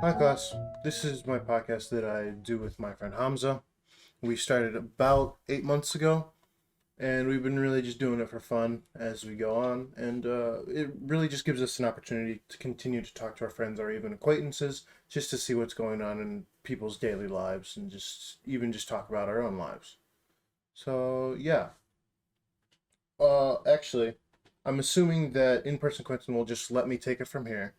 Hi class, this is my podcast that I do with my friend Hamzah. We started about 8 months ago, and we've been really just doing it for fun as we go on, and it really just gives us an opportunity to continue to talk to our friends or even acquaintances, just to see what's going on in people's daily lives, and just talk about our own lives. So yeah, actually, I'm assuming that in-person Quentin will just let me take it from here.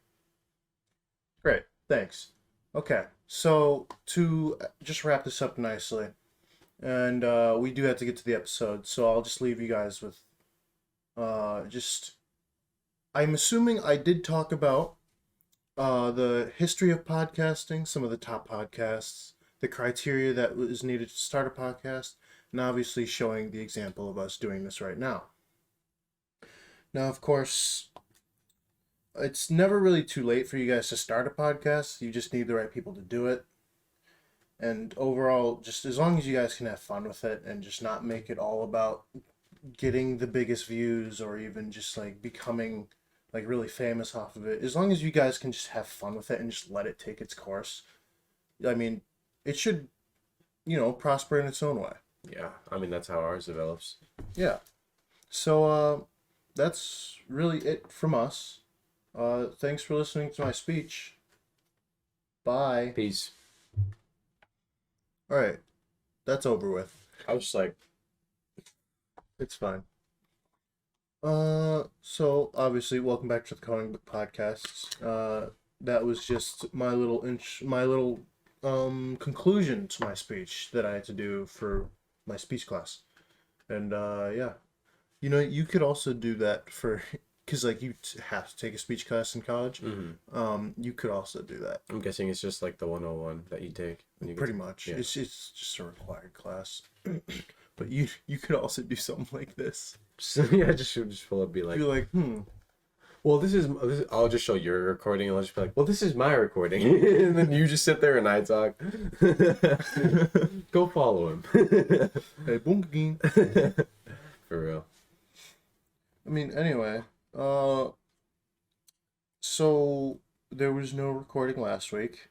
Great, thanks. Okay, so to just wrap this up nicely, and we do have to get to the episode, so I'll just leave you guys with just. I'm assuming I did talk about the history of podcasting, some of the top podcasts, the criteria that was needed to start a podcast, and obviously showing the example of us doing this right now. Now, of course, it's never really too late for you guys to start a podcast. You just need the right people to do it. And overall, just as long as you guys can have fun with it and just not make it all about getting the biggest views or even just like becoming like really famous off of it. As long as you guys can just have fun with it and just let it take its course. I mean, it should, prosper in its own way. Yeah, I mean, that's how ours develops. Yeah. So, that's really it from us. Thanks for listening to my speech. Bye. Peace. All right, that's over with. I was just like, It's fine. So obviously, welcome back to the Comic Book Podcasts. That was just my little conclusion to my speech that I had to do for my speech class, and yeah, you could also do that for. Because, like, you have to take a speech class in college. mm-hmm. You could also do that. I'm guessing it's just like the 101 that you take. When you Pretty much. Yeah. It's just a required class. But you could also do something like this. So, yeah, just pull up, be like, well, this is. I'll just show your recording, and I'll just be like, well, this is my recording, and then you just sit there and I talk. Go follow him. Hey, boom again. For real. I mean, anyway. So there was no recording last week.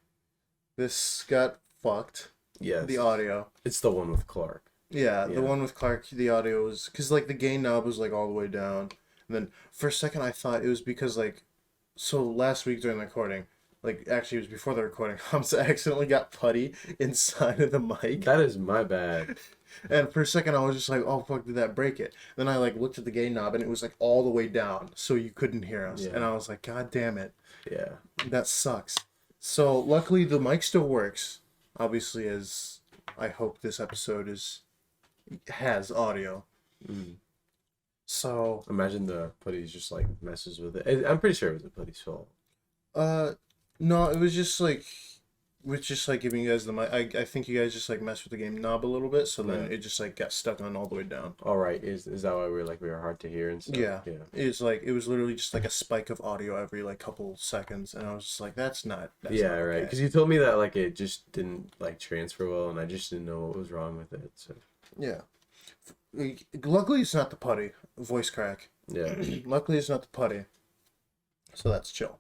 This got fucked. Yes. The audio. It's the one with Clark. Yeah, the one with Clark, the audio was... Because, like, the gain knob was, like, all the way down. And then, for a second, I thought it was because, like... So, last week during the recording... Like, actually, it was before the recording. Hamza accidentally got putty inside of the mic. That is my bad. And for a second, I was just like, oh, fuck, did that break it? Then I, like, looked at the gain knob, and it was, like, all the way down, so you couldn't hear us. Yeah. And I was like, God damn it. Yeah. That sucks. So, luckily, the mic still works. Obviously, as I hope this episode has audio. Mm. So... Imagine the putty's just, like, messes with it. I'm pretty sure it was the putty's fault. No, it was just like giving you guys the mic. I think you guys just like messed with the game knob a little bit, so then it just like got stuck on all the way down. All right, is that why we were hard to hear and stuff? Yeah. It was literally just like a spike of audio every like couple seconds, and I was just like, that's not right. Okay. Because you told me that like it just didn't like transfer well, and I just didn't know what was wrong with it. So yeah. Luckily, it's not the putty voice crack. Yeah. Luckily, it's not the putty, so that's chill.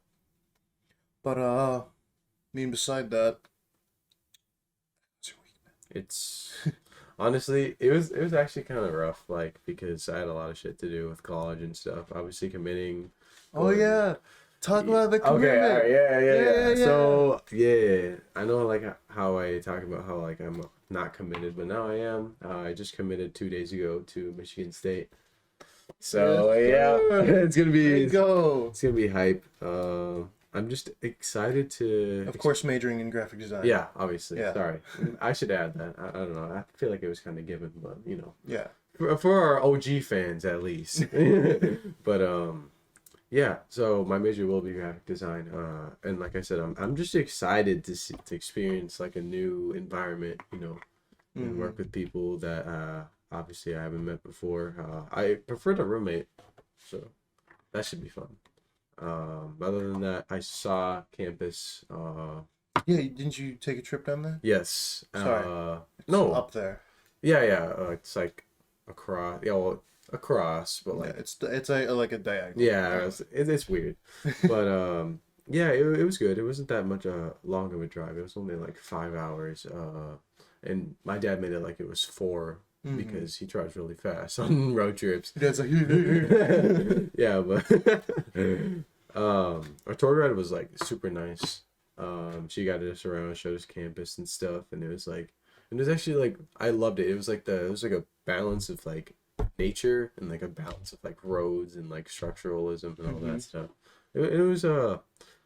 But I mean, beside that, it's honestly it was actually kind of rough, like because I had a lot of shit to do with college and stuff. Obviously committing. Oh yeah, talk about the commitment. Okay, all right, yeah. So yeah, I know like how I talk about how like I'm not committed, but now I am. I just committed 2 days ago to Michigan State. So yeah, it's gonna be hype. I'm just excited to... Of course, majoring in graphic design. Yeah, obviously. Yeah. Sorry. I should add that. I don't know. I feel like it was kind of given, but, Yeah. For our OG fans, at least. But, yeah. So, my major will be graphic design. And like I said, I'm just excited to experience, like, a new environment, and work with people that, obviously, I haven't met before. I prefer to roommate, so that should be fun. Other than that, I saw campus. Yeah, didn't you take a trip down there? Yes. Sorry. No. Up there. Yeah. It's like across. Yeah, well, across, but like it's like a diagonal. Yeah, it's weird, but Yeah, it was good. It wasn't that much long of a drive. It was only like 5 hours. And my dad made it like it was 4 Mm-hmm. because he drives really fast on road trips. That's like, Yeah, but our tour guide was like super nice. She got us around, showed us campus and stuff, and it was actually like I loved it. It was like a balance of like nature and like a balance of like roads and like structuralism and all mm-hmm. that stuff. It was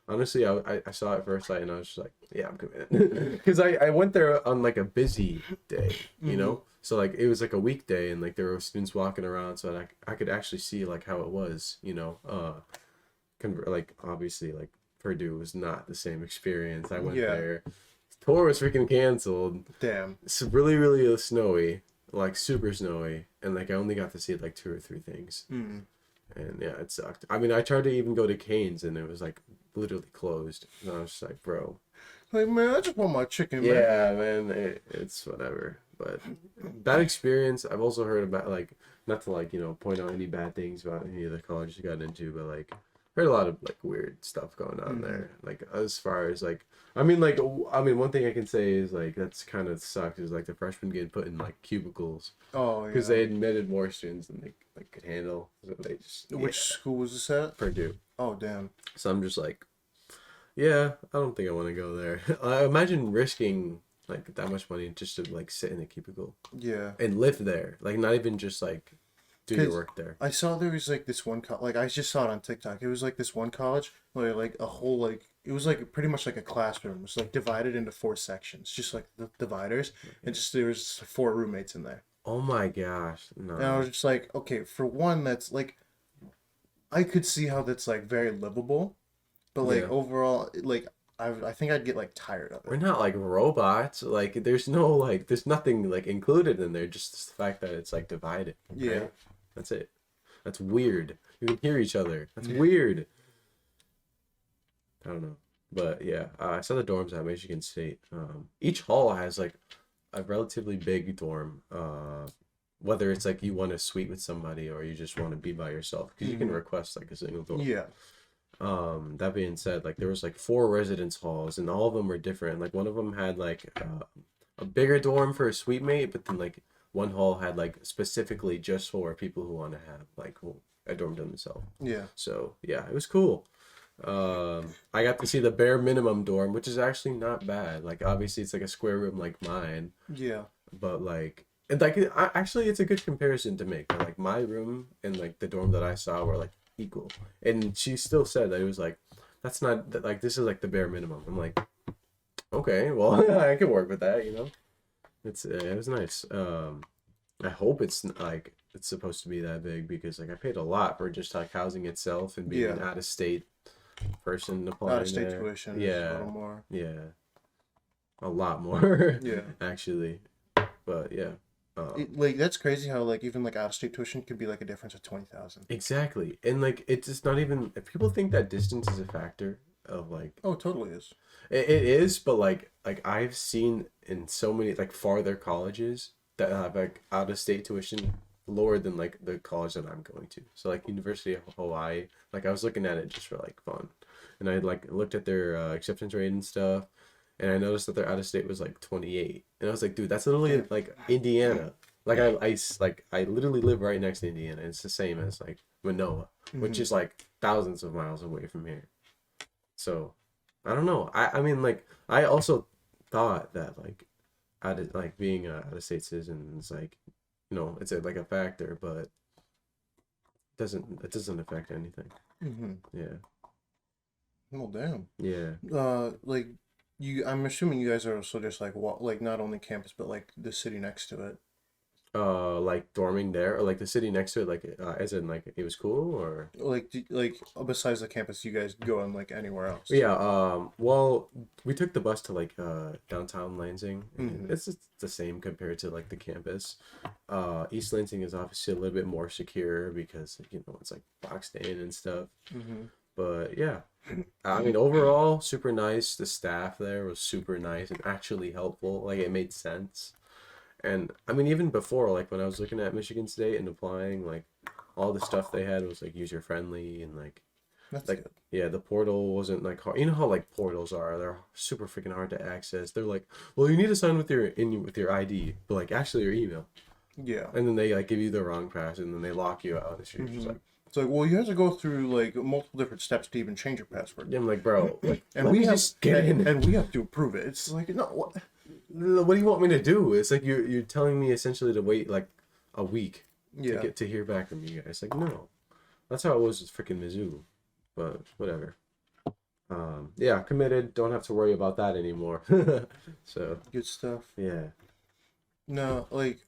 honestly I saw it first sight and I was just like, yeah, I'm committed. Because I went there on like a busy day, you Mm-hmm. know? So like it was like a weekday and like there were students walking around so that I could actually see like how it was, you know? Like obviously like Purdue was not the same experience. I went Yeah. there. Tour was freaking canceled. Damn. It's really, really snowy, like super snowy, and like I only got to see like 2 or 3 things. Mm-hmm. And yeah, it sucked. I mean, I tried to even go to Cane's and it was like literally closed. And I was just like, bro. Like, man, I just want my chicken, man. Yeah, man, it's whatever. But bad experience. I've also heard about like, not to like, point out any bad things about any of the colleges you got into, but like, heard a lot of like weird stuff going on Mm-hmm. there. Like as far as like, one thing I can say is like that's kind of sucks is like the freshmen getting put in like cubicles Oh, because yeah. they admitted more students than they like could handle. So they just Which school was this at? Purdue. Oh, damn. So I'm just like, yeah, I don't think I want to go there. I imagine risking like that much money just to like sit in a cubicle Yeah. and live there, like not even just like do your 'Cause work there. I saw there was like this one like I just saw it on TikTok. It was like this one college where like a whole like it was like pretty much like a classroom. It was like divided into 4 sections, just like the dividers, and just there was 4 roommates in there. Oh my gosh, And I no. was just like, okay, for one, that's like I could see how that's like very livable, but like Yeah. overall, like I think I'd get like tired of We're it. not like robots. Like there's nothing like included in there. Just the fact that it's like divided. Yeah. Right? That's it. That's weird. You can hear each other. That's weird. I don't know. But yeah, I saw the dorms at Michigan State. Each hall has like a relatively big dorm. Whether it's like you want to suite with somebody or you just want to be by yourself, because you can Hmm. request like a single dorm. Yeah. That being said, like there was like 4 residence halls and all of them were different. Like one of them had like a bigger dorm for a suite mate, but then like one hall had like specifically just for people who want to have like a dorm to themselves. Yeah. So yeah, it was cool. I got to see the bare minimum dorm, which is actually not bad. Like obviously it's like a square room like mine, Yeah. but like and like actually it's a good comparison to make. Like my room and like the dorm that I saw were like equal, and she still said that it was like that's not that like this is like the bare minimum. I'm like okay, well I can work with that, you know. It was nice. I hope it's like it's supposed to be that big because like I paid a lot for just like housing itself and being an Yeah. out of state person Out applying of state there. tuition is a Yeah, little more. yeah, a lot more Yeah. actually. But yeah, Like that's crazy how like even like out of state tuition could be like a difference of 20,000. exactly. And like it's just not even if people think that distance is a factor of like Oh, it totally is. it is, but like I've seen in so many like farther colleges that have like out of state tuition lower than like the college that I'm going to. So like University of Hawaii, like I was looking at it just for like fun, and I like looked at their acceptance rate and stuff, and I noticed that their out of state was like 28, and I was like, dude, that's literally Yeah. like Indiana. Like I literally live right next to Indiana. It's the same as like Manoa, which Hmm. is like thousands of miles away from here. So I don't know. I mean like I also thought that like out of like being a out of state citizen is like it's like a factor, but it doesn't affect anything. Hmm. Yeah. Well, damn. Yeah. Like I'm assuming you guys are also just like like not only campus but like the city next to it. Like dorming there or like the city next to it, like as in like it was cool or Like like besides the campus, you guys go on like anywhere else. yeah, well, we took the bus to like downtown Lansing. And Hmm. it's just the same compared to like the campus. East Lansing is obviously a little bit more secure because it's like boxed in and stuff. Hmm. But yeah, I mean overall super nice. The staff there was super nice and actually helpful. Like it made sense. And I mean even before like when I was looking at Michigan State and applying, like all the stuff they had was like user friendly and like That's Like, good. yeah, the portal wasn't like hard. You know how like portals are? They're super freaking hard to access. They're like, well, you need to sign with your ID, but like actually your email. Yeah. And then they like give you the wrong pass, and then they lock you out. And you're just Hmm. like, It's like, well, you have to go through like multiple different steps to even change your password, I'm like, bro, like, and let we me have just get in. and we have to approve it. It's like, no, what? What do you want me to do? It's like you're telling me essentially to wait like a week to Yeah. get to hear back from you guys. Like, no, that's how it was with freaking Mizzou. But whatever. Yeah, committed. Don't have to worry about that anymore. So Good stuff. yeah. No, like,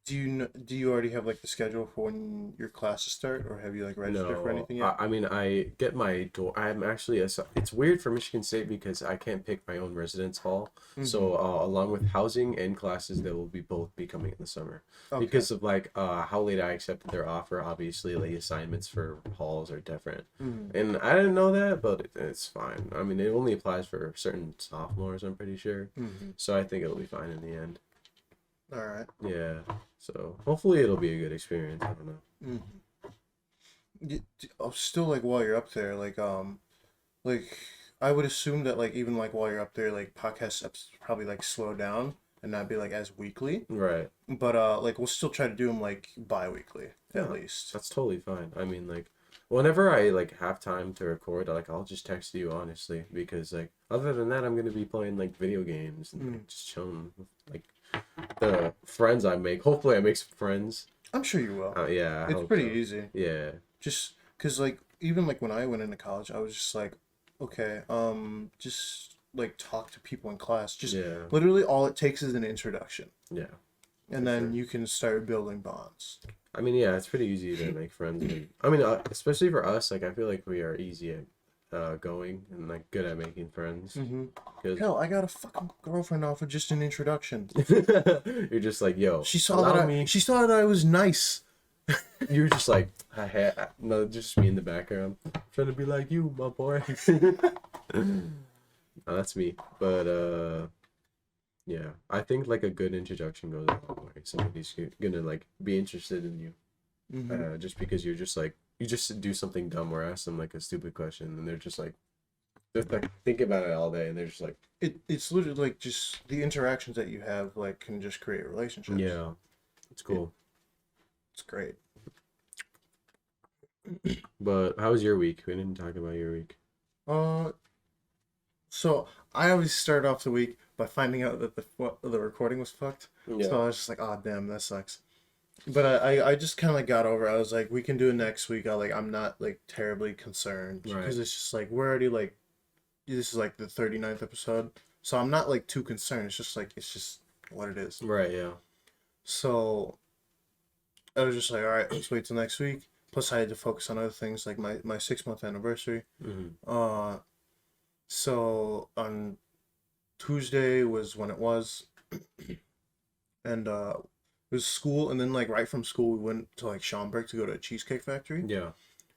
do you already have like the schedule for when your classes start, or have you like registered for No, anything yet? I mean, I get my door. I'm actually it's weird for Michigan State because I can't pick my own residence hall. So, along with housing and classes, they will be both be coming in the summer Okay. because of like how late I accepted their offer. Obviously, like assignments for halls are different, and I didn't know that, but it's fine. I mean, it only applies for certain sophomores. I'm pretty sure, so I think it'll be fine in the end. All right. Yeah. So hopefully it'll be a good experience. I don't know. Still, like while you're up there, like I would assume that like even like while you're up there, like podcast episodes probably like slow down and not be like as weekly. Right. But like we'll still try to do them like bi-weekly at Yeah, least. that's totally fine. I mean, like, whenever I like have time to record, like, I'll just text you honestly because like other than that, I'm gonna be playing like video games and like, just chilling with like the friends I make. Hopefully, I make some friends. I'm sure you will. Yeah, I It's hope pretty so. easy. Yeah. Just because like even like when I went into college, I was just like, okay, just like talk to people in class. Just Yeah. literally all it takes is an introduction, Yeah. and For then sure. you can start building bonds. I mean, yeah, it's pretty easy to make friends. I mean, especially for us, like, I feel like we are easy at going and like good at making friends. Because Hell, I got a fucking girlfriend off of just an introduction. you're just like, yo, She saw allow that me. she saw that I was nice. You're just like, no, just me in the background, trying to be like you, my boy. No, that's me. But yeah, I think like a good introduction goes a long way. Somebody's gonna like be interested in you, just because you're just like you just do something dumb or ask them like a stupid question, and they're just like thinking about it all day, and they're just like, It's literally like just the interactions that you have like can just create relationships. yeah, it's cool. It's great. But how was your week? We didn't talk about your week. Uh, so I always start off the week by finding out that the recording was fucked. Yeah. So I was just like, oh damn, that sucks. But I just kind of like got over it. I was like, we can do it next week. I'm not like terribly concerned Right. because it's just like we're already like this is like the 39th episode. So I'm not like too concerned. It's just like it's just what it is. Right. Yeah. So I was just like, all right, let's wait till next week. Plus I had to focus on other things like my 6 month anniversary. Mm-hmm. So on Tuesday was when it was, and it was school, and then like right from school we went to like Schaumburg to go to a cheesecake factory, Yeah.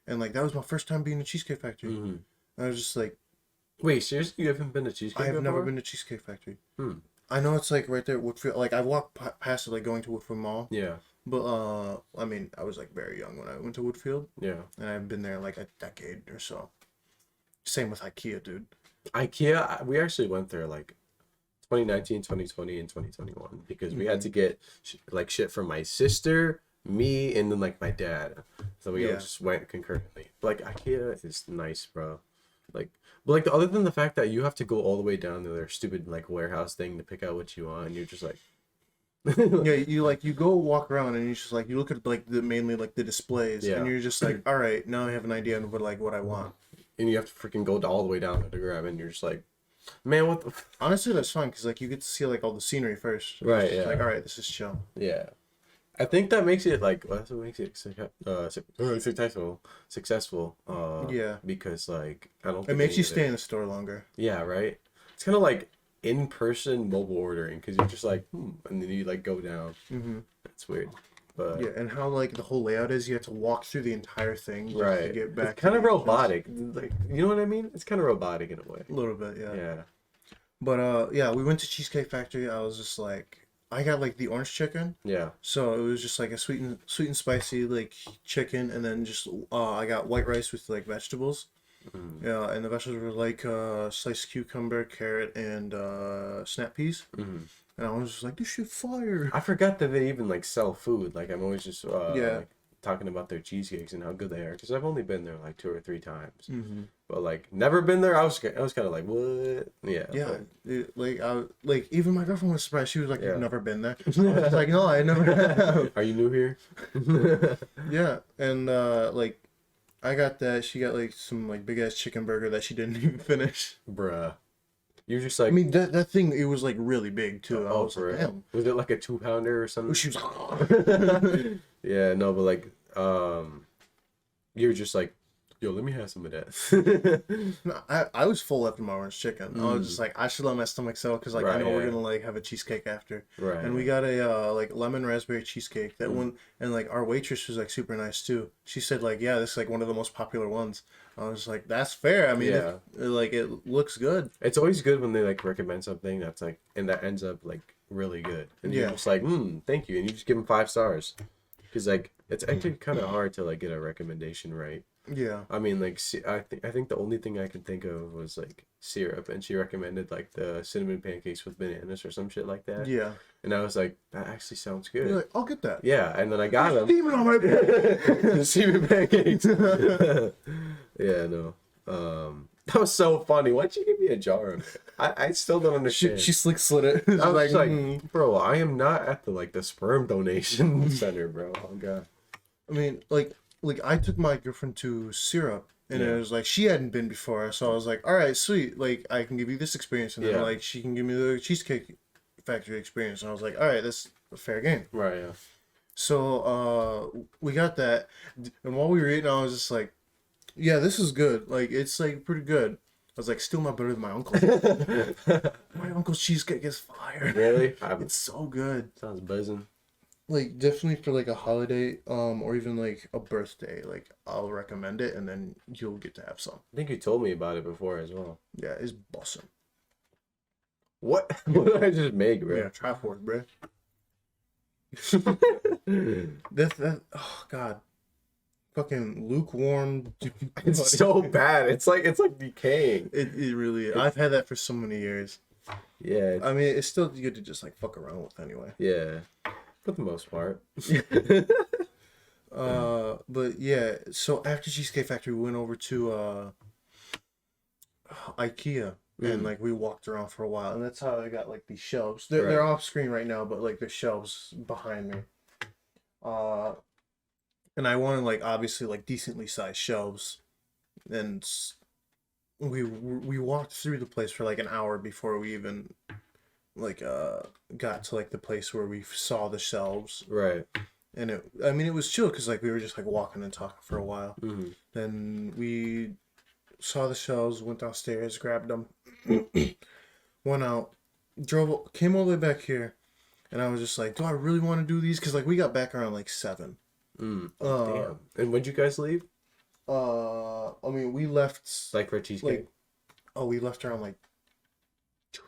and like that was my first time being in a cheesecake factory. Mm-hmm. And I was just like, Wait, seriously, you haven't been to Cheesecake I have before? never been to Cheesecake Factory. Hmm. I know it's like right there at Woodfield. Like I walked past it like going to Woodfield Mall, Yeah. but I mean I was like very young when I went to Woodfield, Yeah. and I've been there like a decade or so. Same with IKEA, dude. IKEA, we actually went there like 2019, 2020, and 2021 because we had to get like shit from my sister, me, and then like my dad. So we all Yeah. just went concurrently. But like IKEA is nice, bro. Like, but like other than the fact that you have to go all the way down to their stupid like warehouse thing to pick out what you want, and you're just like, Yeah, you go walk around and you just like you look at like the mainly like the displays, Yeah. and you're just like, all right, now I have an idea of what I want. and you have to freaking go all the way down to grab, it, and you're just like, man, what the? Honestly, that's fun because like you get to see like all the scenery first. It's Right, just yeah. Like all right, this is chill. Yeah. I think that makes it like that's what makes it successful. Yeah. Because like I don't. It think makes any you of stay in the store longer. Yeah, right. It's kind of like in-person mobile ordering because you're just like, and then you like go down. Mm-hmm. It's weird, but Yeah, and how like the whole layout is, you have to walk through the entire thing just right. to get back. It's kind to of the entrance. robotic. Like you know what I mean? It's kind of robotic in a way. A little bit, yeah. Yeah. But yeah, we went to Cheesecake Factory. I was just like, I got like the orange chicken. Yeah. So it was just like a sweet and spicy like chicken, and then just I got white rice with like vegetables. Mm. Yeah, and the vegetables were like sliced cucumber, carrot, and snap peas. Mm. And I was just like, this shit fire. I forgot that they even like sell food. Like I'm always just Yeah. like talking about their cheesecakes and how good they are because I've only been there like 2 or 3 times. Mm-hmm. But like never been there. I was kind of like what? Yeah. Yeah, But, like even my girlfriend was surprised. She was like, Yeah. "You've never been there?" I was just like, "No, I never have." are you new here? Yeah, and like I got that. She got like some like big ass chicken burger that she didn't even finish. Bruh. You're just I like mean that thing it was like really big too. I was for like, real. damn. Was it like a 2-pounder or something? She was like, Yeah, no, but like you're just like, yo, let me have some of that. no, I was full after my orange chicken. I was just like, I should let my stomach settle because like I Right, know we're yeah. gonna like have a cheesecake after. Right. And we got a like lemon raspberry cheesecake that one, and like our waitress was like super nice too. She said like, yeah, this is like one of the most popular ones. I was like, that's fair. I mean, Yeah. like it looks good. It's always good when they like recommend something that's like and that ends up like really good. And you're Yeah. just like, thank you. And you just give them 5 stars. Because like it's actually kind of hard to like get a recommendation right. Yeah. I mean, like, I think the only thing I can think of was like syrup, and she recommended like the cinnamon pancakes with bananas or some shit like that. Yeah. And I was like, that actually sounds good. You're like, I'll get that. Yeah, and then I got them. Steaming on my bed. Cinnamon pancakes. Yeah, no. That was so funny. Why'd you give me a jar of it? I still don't understand. She slick slid it. I was like, "Hmm." bro, I am not at the sperm donation center, bro. Oh god. I mean, like I took my girlfriend to syrup, and Yeah. it was like she hadn't been before, so I was like, all right, sweet, like I can give you this experience, and then Yeah. like she can give me the Cheesecake Factory experience, and I was like, all right, that's a fair game. Right, yeah. So we got that, and while we were eating, I was just like, yeah, this is good. Like it's like pretty good. I was like, still not better than my uncle. My uncle's cheesecake is fire. Really? It's so good. Sounds buzzing. Like definitely for like a holiday, or even like a birthday, like I'll recommend it, and then you'll get to have some. I think you told me about it before as well. Yeah, it's awesome. What? What did I just make, Yeah, bro? try for it, bro. That oh god, fucking lukewarm. It's so bad. It's like decaying. It really is. I've had that for so many years. Yeah. I mean, it's still good to just like fuck around with anyway. Yeah. For the most part. But yeah, so after Cheesecake Factory, we went over to IKEA, and like we walked around for a while, and that's how I got like these shelves. They're off screen right now, but like the shelves behind me. And I wanted like obviously like decently sized shelves, and we walked through the place for like an hour before we even like got to like the place where we saw the shelves. Right. And it was chill because like we were just like walking and talking for a while. Mm-hmm. Then we saw the shelves, went downstairs, grabbed them, went out, came all the way back here, and I was just like, do I really want to do these? Because like we got back around like 7. Damn. And when'd you guys leave? I mean we left Like for cheesecake? we left around like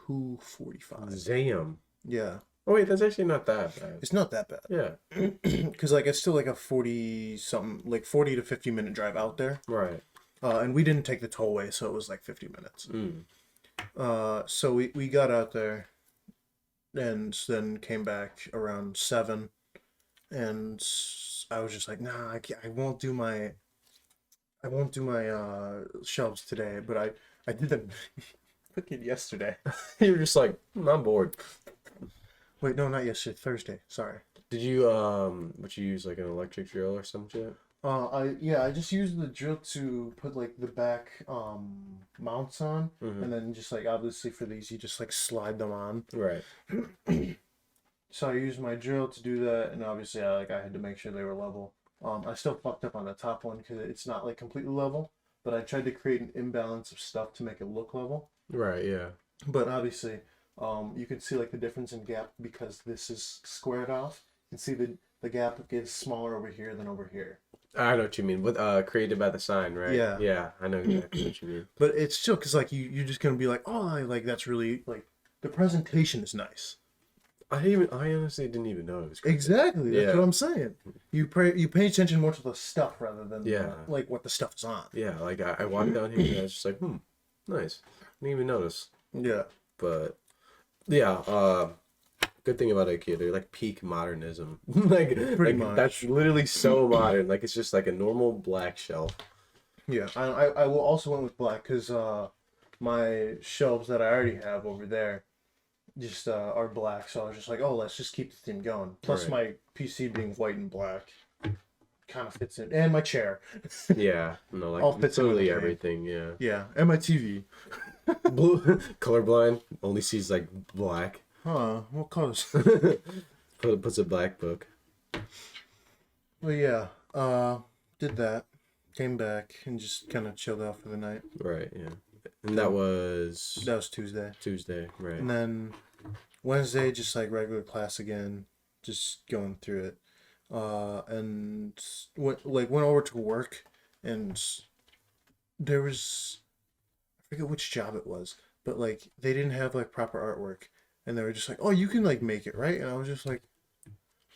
2:45. Damn. Yeah, Oh wait, that's actually not that bad. it's not that bad. Yeah. Because like it's still like a 40 to 50 minute drive out there. Right. And we didn't take the tollway, so it was like 50 minutes. So we got out there, and then came back around 7, and I was just like, nah, I won't do my shelves today, but I did them fucking yesterday. You were just like, I'm bored. Wait, no, not yesterday, Thursday. Sorry. Did you what you use like an electric drill or some shit? I just used the drill to put like the back mounts on, and then just like obviously for these you just like slide them on. Right. So I used my drill to do that, and obviously I had to make sure they were level. I still fucked up on the top one because it's not like completely level, but I tried to create an imbalance of stuff to make it look level. Right, yeah. But obviously, you can see like the difference in gap because this is squared off. You can see the gap gets smaller over here than over here. I know what you mean. With created by the sign, right? Yeah. Yeah, I know exactly what you mean. But it's still because like you're just gonna be like, oh, like that's really like the presentation is nice. I honestly didn't even know it was cricket. Exactly. That's Yeah. what I'm saying. You pay attention more to the stuff rather than Yeah. like what the stuff is on. Yeah, like I walked down here and I was just like, nice. Didn't even notice. Yeah. But yeah, good thing about IKEA, they're like peak modernism. like Pretty much. that's literally so modern. Like it's just like a normal black shelf. Yeah. I will also went with black because my shelves that I already have over there just are black. So I was just like, oh, let's just keep the theme going. Plus Right. my PC being white and black kind of fits in, and my chair. Yeah, no, All like fits in with literally the theme. everything. Yeah, Yeah, and my TV. blue, colorblind, only sees like black. Huh? What colors? Puts a black book. Well, yeah. Did that. Came back and just kind of chilled out for the night. Right. Yeah, and that was That was Tuesday. Tuesday. Right. And then Wednesday, just like regular class again, just going through it. And went over to work, and there was, I forget which job it was, but like they didn't have like proper artwork, and they were just like, "Oh, you can like make it, right?" And I was just like,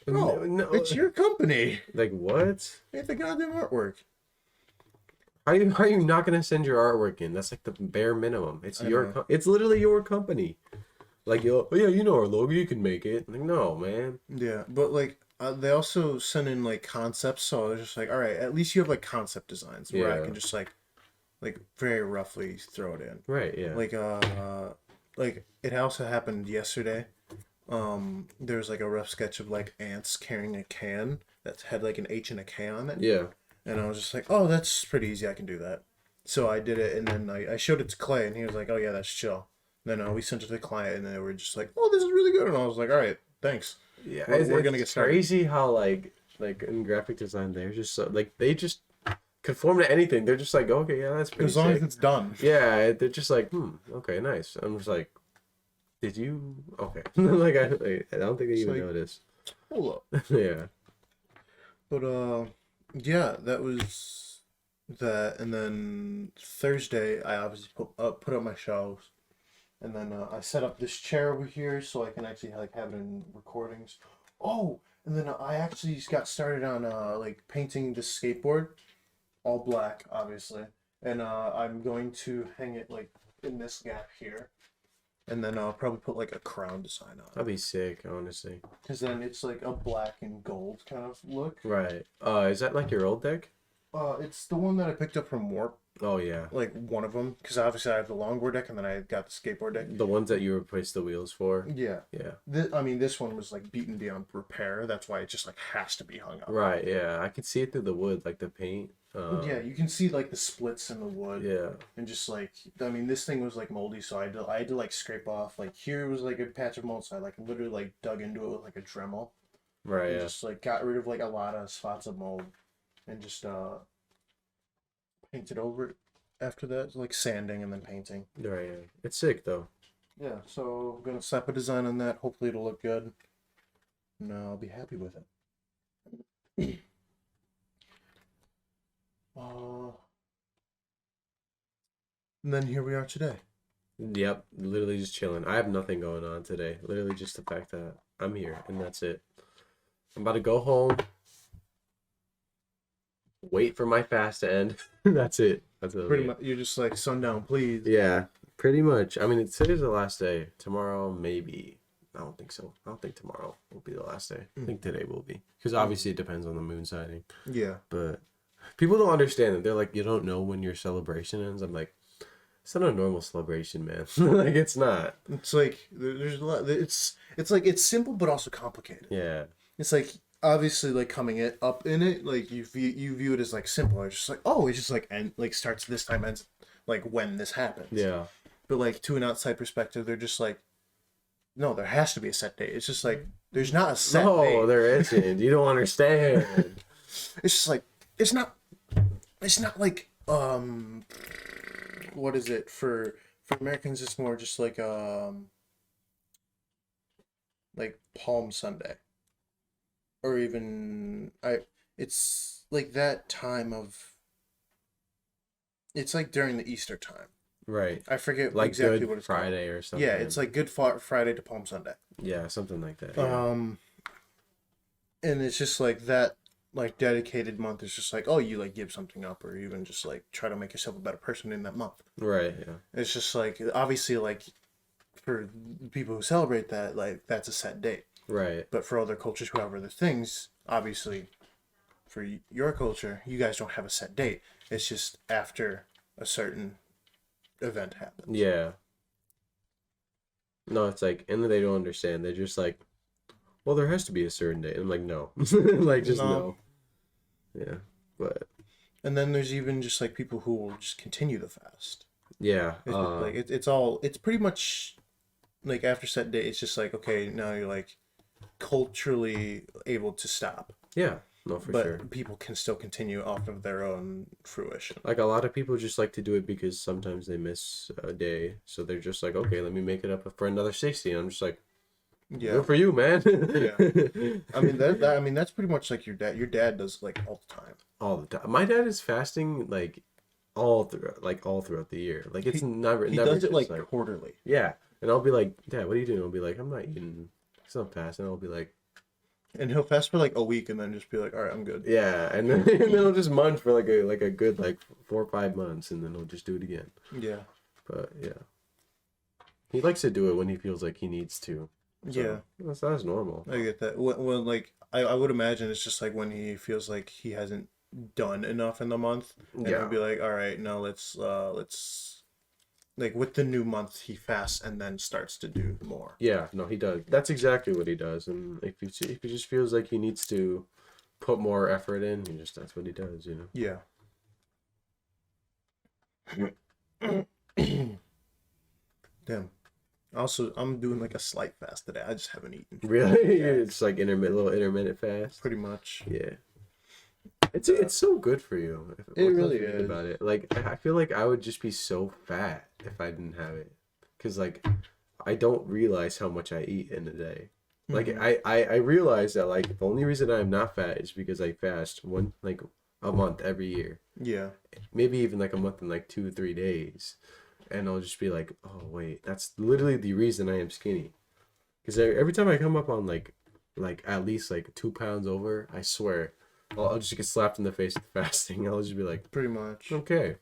"No, No, it's your company. like what? Make the goddamn artwork." How are you not gonna send your artwork in? That's like the bare minimum. It's I your know. it's literally your company. Like oh yeah, you know our logo, you can make it. Like no, man. Yeah, but like they also send in like concepts, so I was just like, all right, at least you have like concept designs where I Yeah. can just like very roughly throw it in. Right, yeah. Like it also happened yesterday. There was like a rough sketch of like ants carrying a can that had like an H and a K on it, Yeah. and I was just like, oh, that's pretty easy. I can do that. So I did it, and then I showed it to Clay, and he was like, oh yeah, that's chill. Then we sent it to the client, and they were just like, oh, this is really good, and I was like, all right, thanks. Yeah, We're it's gonna get started. crazy how like in graphic design they're just so like they just conform to anything. They're just like, okay, yeah, that's pretty As long as sick. it's done. Yeah, they're just like, okay, nice. I'm just like, did you? Okay, I don't think they It's even like- noticed. Hold up. Yeah, But yeah, that was that, and then Thursday I obviously put up my shelves, and then I set up this chair over here so I can actually like have it in recordings. Oh, and then I actually got started on like painting this skateboard, all black, obviously, and I'm going to hang it like in this gap here, and then I'll probably put like a crown design on it, that'd be sick, honestly. because then it's like a black and gold kind of look. Right. Is that like your old deck? It's the one that I picked up from Warp, Oh yeah, like one of them, because obviously I have the longboard deck and then I got the skateboard deck. the ones that you replaced the wheels for. Yeah, Yeah. I mean this one was like beaten beyond repair. That's why it just like has to be hung up. Right. Yeah, I could see it through the wood, like the paint. Yeah, you can see like the splits in the wood, Yeah. and just like I mean this thing was like moldy, so I had to like scrape off. Like here was like a patch of mold, so I like literally like dug into it with like a Dremel Right. and Yeah. just like got rid of like a lot of spots of mold, and just painted over it after that, like sanding and then painting. Right. Yeah. It's sick though. Yeah, so I'm gonna slap a design on that. Hopefully it'll look good. And I'll be happy with it. And then here we are today. Yep, literally just chilling. I have nothing going on today. Literally just the fact that I'm here and that's it. I'm about to go home. Wait for my fast to end. That's it. That's it. Pretty much, you're just like sundown, please. Yeah, pretty much. I mean, today's the last day. Tomorrow, maybe. I don't think so. I don't think tomorrow will be the last day. I think today will be. Because obviously it depends on the moon sighting. Yeah. But people don't understand that. They're like, you don't know when your celebration ends. I'm like, it's not a normal celebration, man. Like, it's not. It's like there's a lot. It's like it's simple but also complicated. Yeah. It's like obviously like coming it up in it, like you view it as like simple. It's just like oh, it's just like and like starts this time, ends like when this happens. Yeah. But like to an outside perspective, they're just like, no, there has to be a set date. It's just like there's not a set No, date. there isn't. You don't understand. It's just like it's not like what is it for Americans? It's more just like Palm Sunday, or even it's like that time of. It's like during the Easter time. Right. I forget Like exactly Good what it's Friday called. or something. Yeah, it's like Friday to Palm Sunday. Yeah, something like that. Yeah. And it's just like that, like dedicated month is just like, oh, you like give something up, or even just like try to make yourself a better person in that month. Right. Yeah. It's just like obviously like for people who celebrate that, like that's a set date. Right. But for other cultures who have other things, obviously, for your culture, you guys don't have a set date. It's just after a certain event happens. Yeah. No, it's like, and then they don't understand. They're just like, well, there has to be a certain date. I'm like, no, like just no. Yeah, but And then there's even just like people who will just continue the fast. yeah, Like it's pretty much like after set date. It's just like okay, now you're like culturally able to stop. yeah, no, for sure. But people can still continue off of their own fruition. Like a lot of people just like to do it because sometimes they miss a day, so they're just like, okay, let me make it up for another 60. And I'm just like, Yeah. good for you, man. Yeah. I mean I mean that's pretty much like your dad. Your dad does like all the time. All the time. My dad is fasting like all throughout the year. Like it's never He never does it just, like quarterly. yeah. And I'll be like, Dad, what are you doing? I'll be like, I'm not eating. Cause I'm fasting. I'll be like, And he'll fast for like a week and then just be like, all right, I'm good. yeah, and then, and then he'll just munch for like a good like 4 or 5 months, and then he'll just do it again. Yeah. But yeah, he likes to do it when he feels like he needs to. So, Yeah. that's normal. I get that. When like I would imagine it's just like when he feels like he hasn't done enough in the month, and Yeah. he'll be like, all right, now let's like with the new month he fasts and then starts to do more. Yeah, no, he does. That's exactly what he does. And if he just feels like he needs to put more effort in, that's what he does. Yeah. Damn. Also, I'm doing like a slight fast today. I just haven't eaten. Really, Yeah. it's like little intermittent fast. Pretty much. Yeah. It's so good for you. It really Think is. about it. Like I feel like I would just be so fat if I didn't have it, because like I don't realize how much I eat in a day. Like Mhm. I realize that like the only reason I'm not fat is because I fast a month every year, Yeah. maybe even like a month in like 2 or 3 days, and I'll just be like, oh wait, that's literally the reason I am skinny. Because every time I come up on like at least like 2 pounds over, I swear. I'll just get slapped in the face with fasting. I'll just be like, Pretty much. okay.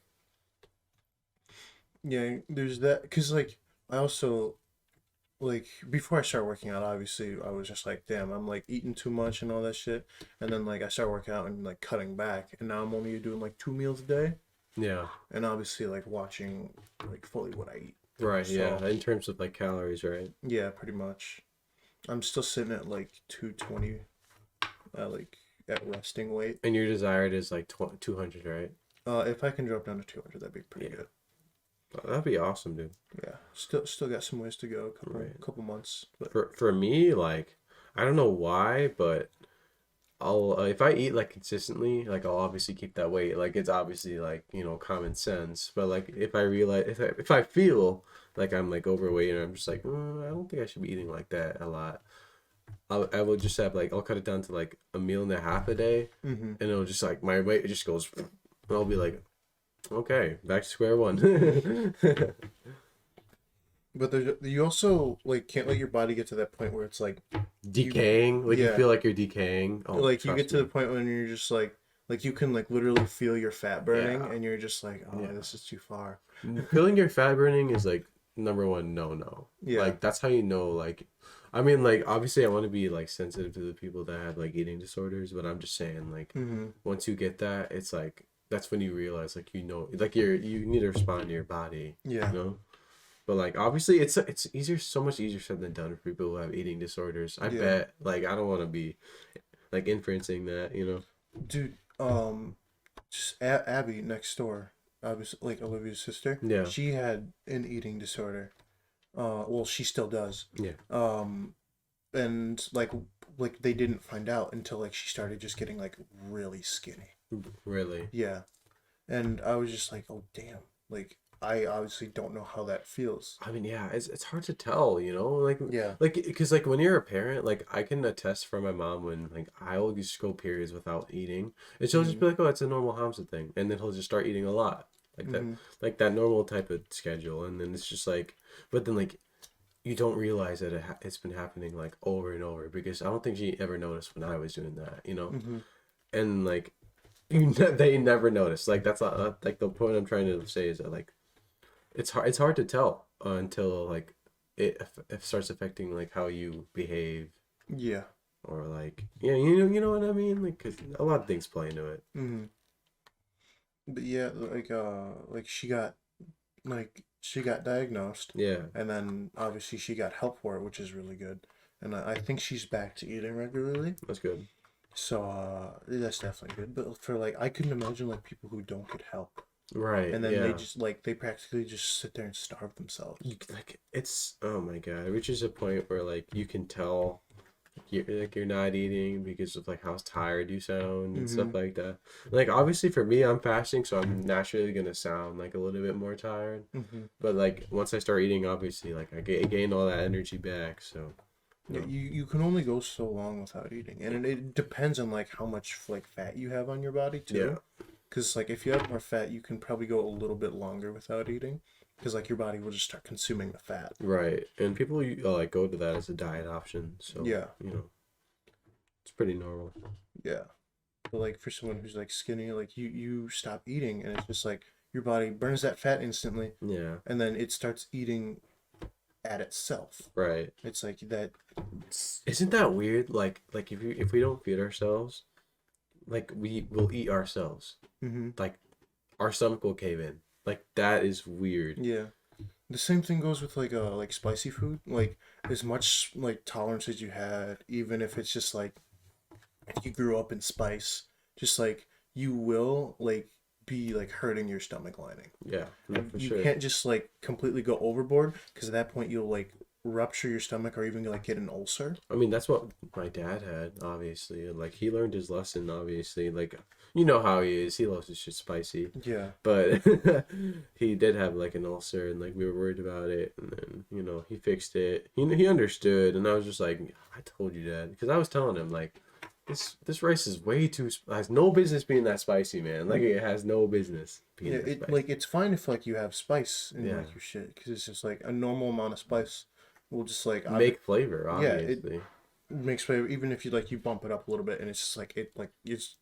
Yeah, there's that. Cause like I also like before I start working out, obviously I was just like, damn, I'm like eating too much and all that shit. And then like I start working out and like cutting back, and now I'm only doing like 2 meals a day, Yeah. and obviously like watching like fully what I eat. Right. Yeah. So- In terms of like calories, right? Yeah, pretty much. I'm still sitting at like 220, like at resting weight. And your desired is like 200, right? If I can drop down to 200, that'd be pretty Yeah. good. That'd be awesome, dude. Yeah, still got some ways to go. Couple months. But For me, like, I don't know why, but I'll if I eat like consistently, like I'll obviously keep that weight. Like it's obviously like common sense. But like if I realize if I feel like I'm like overweight and I'm just like I don't think I should be eating like that a lot. I will just have like I'll cut it down to like a meal and a half a day, mm-hmm. and it'll just like my weight just goes, and I'll be like, okay, back to square one. But you also like can't let your body get to that point where it's like Decaying, like you yeah. feel like you're decaying. Oh, like you get to me. the point when you're just like you can like literally feel your fat burning, Yeah. and you're just like, oh, Yeah. this is too far. Feeling your fat burning is like number one no. Yeah. Like that's how you know. Like, I mean, like obviously I want to be like sensitive to the people that have like eating disorders, but I'm just saying like Mm-hmm. once you get that, it's like that's when you realize like like you need to respond to your body. Yeah. But like obviously it's easier, so much easier said than done for people who have eating disorders. I Yeah. bet. Like I don't want to be like inferencing that, Dude, just Abby next door, obviously like Olivia's sister. Yeah. She had an eating disorder. Well, she still does. Yeah. And like they didn't find out until like she started just getting like really skinny. Really. Yeah. And I was just like, oh damn. Like I obviously don't know how that feels. I mean, yeah, it's hard to tell, like Yeah. like because like when you're a parent, like I can attest from my mom when like I'll just go periods without eating, and she'll just be like, oh, it's a normal Hamza thing, and then he'll just start eating a lot, Mm-hmm. like that normal type of schedule, and then it's just like, but then like you don't realize that it's been happening like over and over because I don't think she ever noticed when I was doing that, you know, Mm-hmm. and like they never noticed. Like that's not, like the point I'm trying to say is that like it's hard to tell until like it starts affecting like how you behave Yeah. or like yeah, you know what I mean, like 'cause a lot of things play into it. Mm-hmm. But yeah, like she got diagnosed, Yeah, and then obviously she got help for it, which is really good. And I think she's back to eating regularly. that's good. So that's definitely good. But for like, I couldn't imagine like people who don't get help, Right, and then they yeah. just like they practically just sit there and starve themselves. Like it's oh my god, it reaches a point where like you can tell you're not eating because of like how tired you sound and Mm-hmm. stuff like that. Like obviously for me, I'm fasting, so I'm naturally gonna sound like a little bit more tired. Mm-hmm. But like once I start eating, obviously like I gain all that energy back. So you Yeah, know, you can only go so long without eating, and it depends on like how much like fat you have on your body yeah, too. Because like if you have more fat, you can probably go a little bit longer without eating, because like your body will just start consuming the fat. right. And people like go to that as a diet option. So Yeah, you know, it's pretty normal. yeah. But like for someone who's like skinny, like you stop eating, and it's just like your body burns that fat instantly, Yeah, and then it starts eating at itself. right. It's like that. Isn't that weird? Like if we don't feed ourselves, like we will eat ourselves. Mm-hmm. Like our stomach will cave in. Like that is weird. Yeah. The same thing goes with like spicy food. Like as much like tolerance as you had, even if it's just like if you grew up in spice, just like you will like be like hurting your stomach lining. Yeah, no, for You sure. can't just like completely go overboard because at that point you'll like rupture your stomach or even like get an ulcer. I mean, that's what my dad had, obviously. And like he learned his lesson, obviously. Like you know how he is. He loves his shit spicy. Yeah. But he did have like an ulcer and like we were worried about it and then, you know, he fixed it. He understood and I was just like, I told you that because I was telling him like this rice is way too has no business being that spicy, man. Like it has no business being Yeah, that it spicy. like it's fine if like you have spice in Yeah. like your shit because it's just like a normal amount of spice will just like Make flavor, yeah, it obviously. makes flavor even if you like you bump it up a little bit and it's just like it's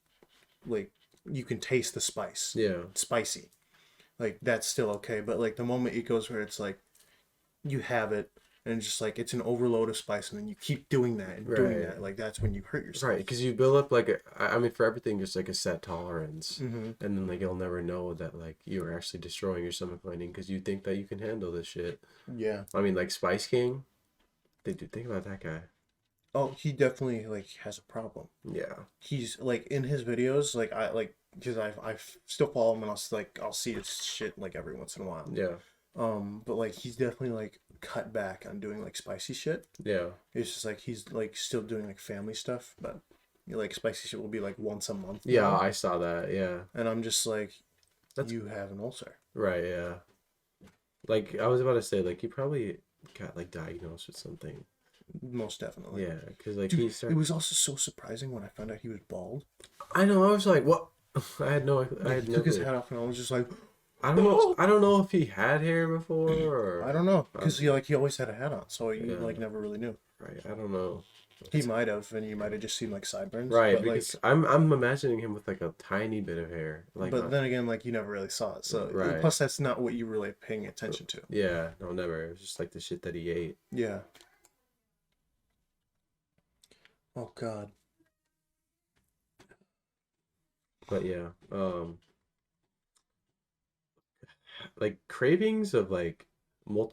like you can taste the spice. Yeah. It's spicy. Like that's still okay, but like the moment it goes where it's like you have it and it's just like it's an overload of spice and then you keep doing that and doing Right. that, like that's when you hurt Right, yourself. because you build up like I mean, for everything, just like a set tolerance, Mm-hmm. and then like you'll never know that like you're actually destroying your stomach lining because you think that you can handle this shit. Yeah. I mean, like Spice King, they do think about that guy. Oh, he definitely like has a problem. Yeah, He's like in his videos, like I like because I still follow him and I'll see his shit like every once in a while. yeah, But like he's definitely like cut back on doing like spicy shit. yeah, It's just like he's like still doing like family stuff, but you know, like spicy shit will be like once a month yeah. now. I saw that. Yeah, And I'm just like, that's you have an ulcer. right. Yeah, like I was about to say, like he probably got like diagnosed with something. Most definitely. Yeah, because like Dude, he it started. was also so surprising when I found out he was bald. I know. I was like, what? I had no. I Like had he no took his clue. hat off and I was just like, I don't know. I don't know if he had hair before I or. don't know, because he always had a hat on, so you Yeah. like never really knew. Right. I don't know. He might have, and you might have just seen like sideburns. Right, But like, because I'm imagining him with like a tiny bit of hair, like but then again, like you never really saw it. So right, plus that's not what you really paying attention to. yeah, no, never. It was just like the shit that he ate. Yeah. Oh God. But yeah, like cravings of like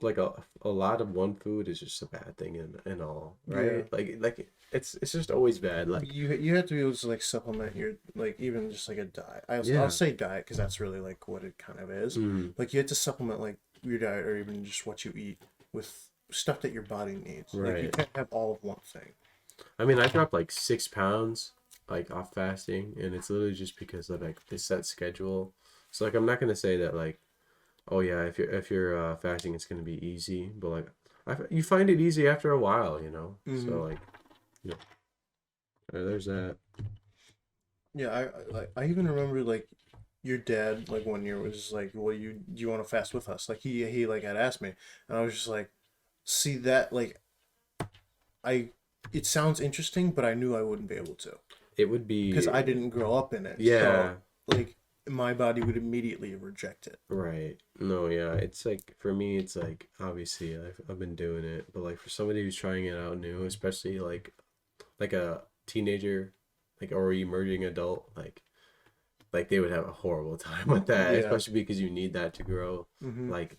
like a lot of one food is just a bad thing in all, Yeah. right? Like it's just always bad. Like You have to be able to like supplement your like even just like a diet. yeah, I'll say diet because that's really like what it kind of is. mm, Like you have to supplement like your diet or even just what you eat with stuff that your body needs. Like you right. can't have all of one thing. I mean, I dropped like 6 pounds like off fasting, and it's literally just because of like this set schedule. So like I'm not gonna say that like oh yeah, if you're fasting, it's gonna be easy. But like, you find it easy after a while, you know. Mm-hmm. So like, you know, there's that. Yeah, I even remember like your dad like one year was like, "Well, you want to fast with us?" Like he like had asked me, and I was just like, "See that like I it sounds interesting, but I knew I wouldn't be able to It would because be, I didn't grow up in it. yeah, So like my body would immediately reject it. right. No, yeah. It's like for me, it's like obviously I've been doing it, but like for somebody who's trying it out new, especially like a teenager, like or emerging adult, like they would have a horrible time with that, Yeah. especially because you need that to grow. Mm-hmm. Like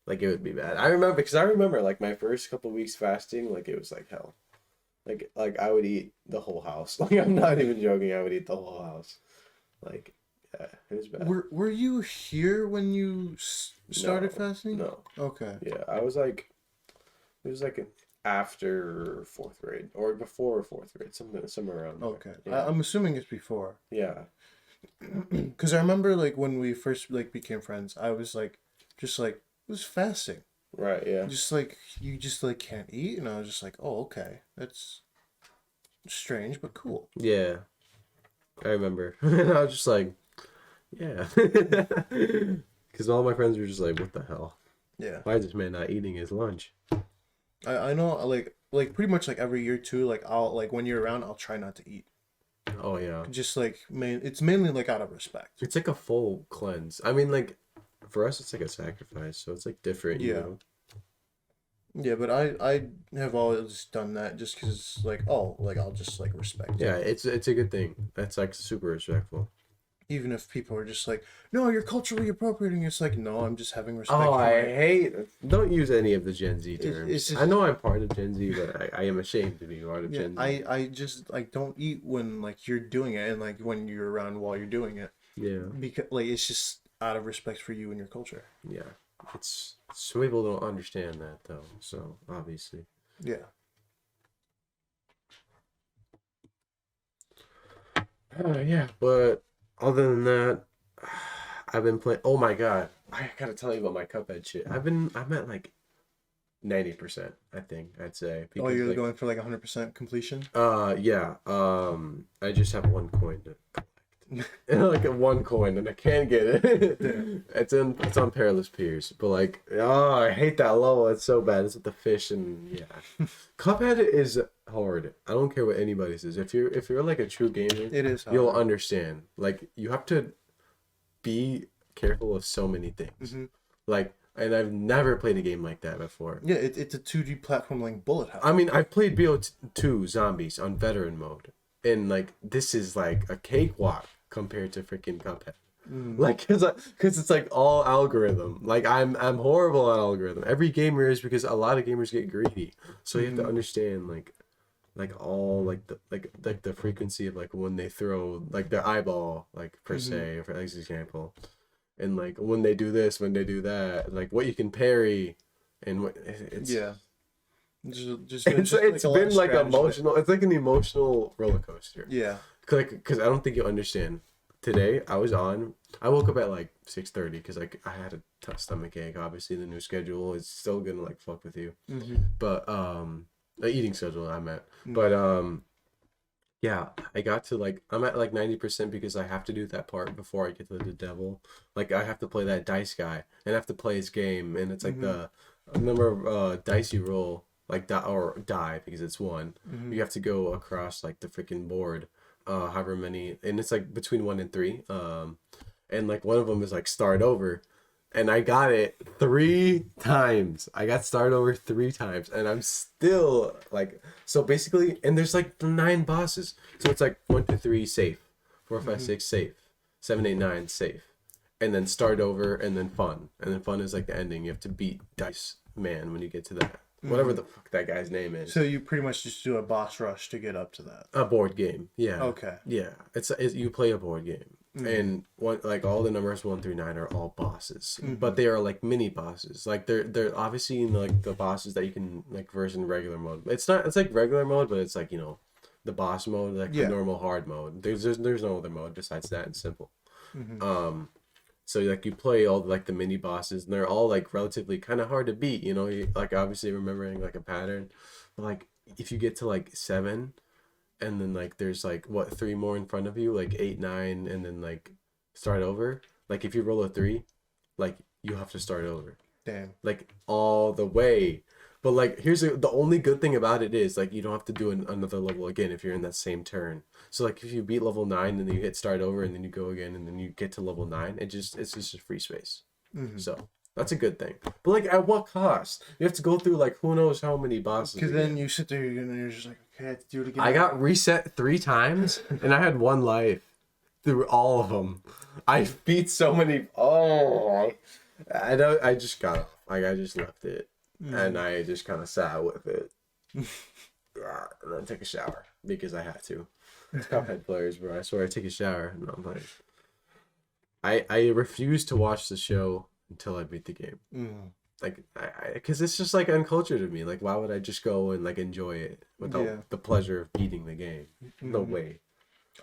like it would be bad. I remember like my first couple weeks fasting, like it was like hell. Like I would eat the whole house. Like I'm not even joking. I would eat the whole house. Like yeah, it was bad. Were you here when you started No, fasting? no. Okay. Yeah, I was like it was like after fourth grade or before fourth grade, somewhere around there. Okay. Yeah, I'm assuming it's before. yeah, Because I remember like when we first like became friends, I was like, just like was fasting. right, yeah, Just like you just like can't eat, and I was just like, oh okay, that's strange but cool. yeah. I remember. I was just like, yeah, because all my friends were just like, what the hell? Yeah. Why is this man not eating his lunch? I know like pretty much like every year too. Like I'll like when you're around, I'll try not to eat. Oh yeah. Just like it's mainly like out of respect. It's like a full cleanse. I mean, like, for us, it's like a sacrifice, so it's like different, you Yeah. know? Yeah, but I have always done that just because like oh like I'll just like respect Yeah, it. it's a good thing. That's like super respectful. Even if people are just like, no, you're culturally appropriating. It's like, no, I'm just having respect Oh, for I my. hate. Don't use any of the Gen Z terms. It's just I know I'm part of Gen Z, but I am ashamed to be part of yeah. Gen Z. I just like don't eat when like you're doing it and like when you're around while you're doing it Yeah, because like it's just out of respect for you and your culture. yeah. It's some people don't understand that though. So obviously, Yeah. yeah. But other than that, I've been playing. Oh my god, I gotta tell you about my Cuphead shit. I'm at like 90%, I think I'd say Oh, because you're like going for like 100% completion. yeah, I just have one coin to like a one coin and I can't get it. Yeah. It's on Perilous Piers, but like I hate that level. It's so bad. It's with the fish and yeah. Cuphead is hard. I don't care what anybody says. If you're like a true gamer, It is you'll hard. understand. Like you have to be careful of so many things. Hmm. Like and I've never played a game like that before. Yeah, it's a 2D platform like bullet hell. I mean, I've played BO2 Zombies on veteran mode, and like this is like a cakewalk compared to freaking Cuphead. Mm. Like, cause it's like all algorithm. Like I'm horrible at algorithm. Every gamer is because a lot of gamers get greedy. So you have to understand like all like the frequency of like when they throw like their eyeball like per se for example, and like when they do this, when they do that, like what you can parry, and what it's Yeah. Just it's like a lot been of like strategy. emotional. It's like an emotional roller coaster. Yeah. Cause I don't think you understand. Today I woke up at like 6:30 because like I had a stomach ache. Obviously the new schedule is still gonna like fuck with you. Hmm. But the eating schedule I meant. Mm. But yeah, I got to like I'm at like 90% because I have to do that part before I get to the devil. Like I have to play that dice guy and I have to play his game and it's like the number of dice you roll like die because it's one. You have to go across like the freaking board however many and it's like between 1 and 3 and like one of them is like start over and I got it 3 times. I got started over 3 times, and I'm still like so basically. And there's like 9 bosses, so it's like 1, 2, 3 safe, 4, 5, 6 safe, 7, 8, 9 safe, and then start over, and then fun, and then fun is like the ending. You have to beat Dice Man when you get to that. Whatever the fuck that guy's name is. So you pretty much just do a boss rush to get up to that. A board game, yeah. Okay. Yeah, it's you play a board game, and one like all the numbers 1 through 9 are all bosses, but they are like mini bosses. Like they're obviously in like the bosses that you can like verse in regular mode. It's not. It's like regular mode, but it's like the boss mode, like the normal hard mode. There's no other mode besides that and simple. So like you play all like the mini bosses, and they're all like relatively kind of hard to beat. Like obviously remembering like a pattern, but like if you get to like 7, and then like there's like what 3 more in front of you, like 8, 9, and then like start over. Like if you roll a 3, like you have to start over. Damn. Like all the way. But like the only good thing about it is like you don't have to do another level again if you're in that same turn. So like if you beat level 9 and then you hit start over and then you go again and then you get to level 9, it's just a free space. Mm-hmm. So that's a good thing. But like at what cost? You have to go through like who knows how many bosses. Because then you sit there and you're just like, okay, I have to do it again. I got reset 3 times and I had 1 life through all of them. I beat so many. Oh, I don't. I just got off. Like I just left it. And I just kind of sat with it. And then take a shower because I had to. It's Cuphead players, bro. I swear I take a shower. And I'm like, I refuse to watch the show until I beat the game. Like, because it's just like uncultured to me. Like, why would I just go and like enjoy it without the pleasure of beating the game? No way.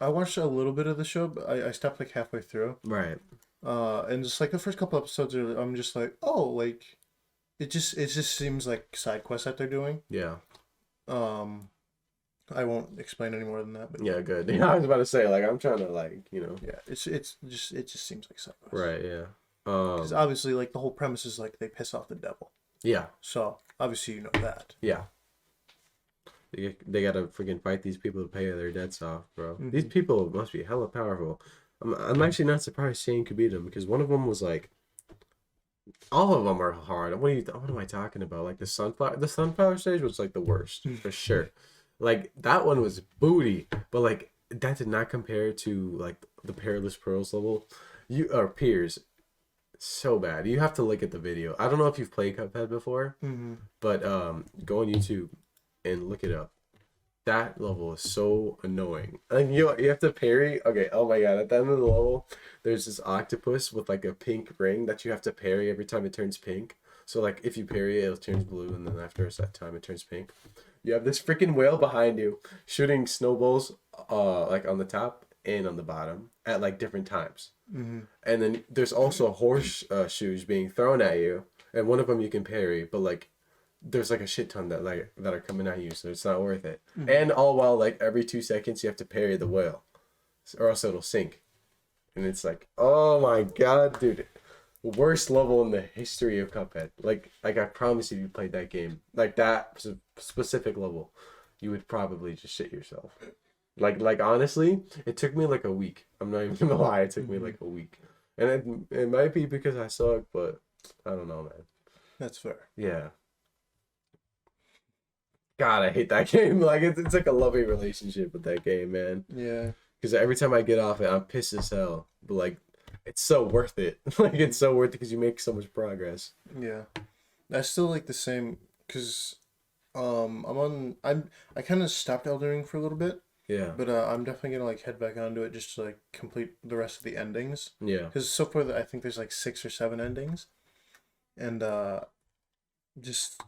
I watched a little bit of the show, but I stopped like halfway through. Right. And just like the first couple episodes, I'm just like, oh, like. It just seems like side quests that they're doing. Yeah. I won't explain any more than that. But yeah, good. Yeah, I was about to say like I'm trying to like Yeah, it just seems like side quests. Right. Yeah. Because obviously, like the whole premise is like they piss off the devil. Yeah. So obviously you know that. Yeah. They gotta freaking fight these people to pay their debts off, bro. These people must be hella powerful. I'm actually not surprised Shane could beat them because one of them was like. All of them are hard. What am I talking about? Like the sunflower stage was like the worst for sure. Like that one was booty, but like that did not compare to like the Perilous Pearls level. Piers, so bad. You have to look at the video. I don't know if you've played Cuphead before, but go on YouTube and look it up. That level is so annoying. And you have to parry. Okay, oh my god, at the end of the level, there's this octopus with like a pink ring that you have to parry every time it turns pink. So like if you parry it, it turns blue, and then after a set time, it turns pink. You have this freaking whale behind you shooting snowballs like on the top and on the bottom at like different times. And then there's also horse shoes being thrown at you, and one of them you can parry, but like there's like a shit ton that are coming at you, so it's not worth it. And all while like every 2 seconds you have to parry the whale, or else it'll sink. And it's like, oh my god, dude, worst level in the history of Cuphead. Like I promise, if you played that game, like that specific level, you would probably just shit yourself. Like honestly, it took me like a week. I'm not even gonna lie, it took me like a week, and it might be because I suck, but I don't know, man. That's fair. Yeah. God, I hate that game. Like it's like a loving relationship with that game, man. Yeah. Because every time I get off it, I'm pissed as hell. But like, it's so worth it. Like it's so worth it because you make so much progress. Yeah. I still like the same because I kind of stopped Elden Ring for a little bit. Yeah. But I'm definitely gonna like head back onto it just to like complete the rest of the endings. Yeah. Because so far I think there's like 6 or 7 endings, and just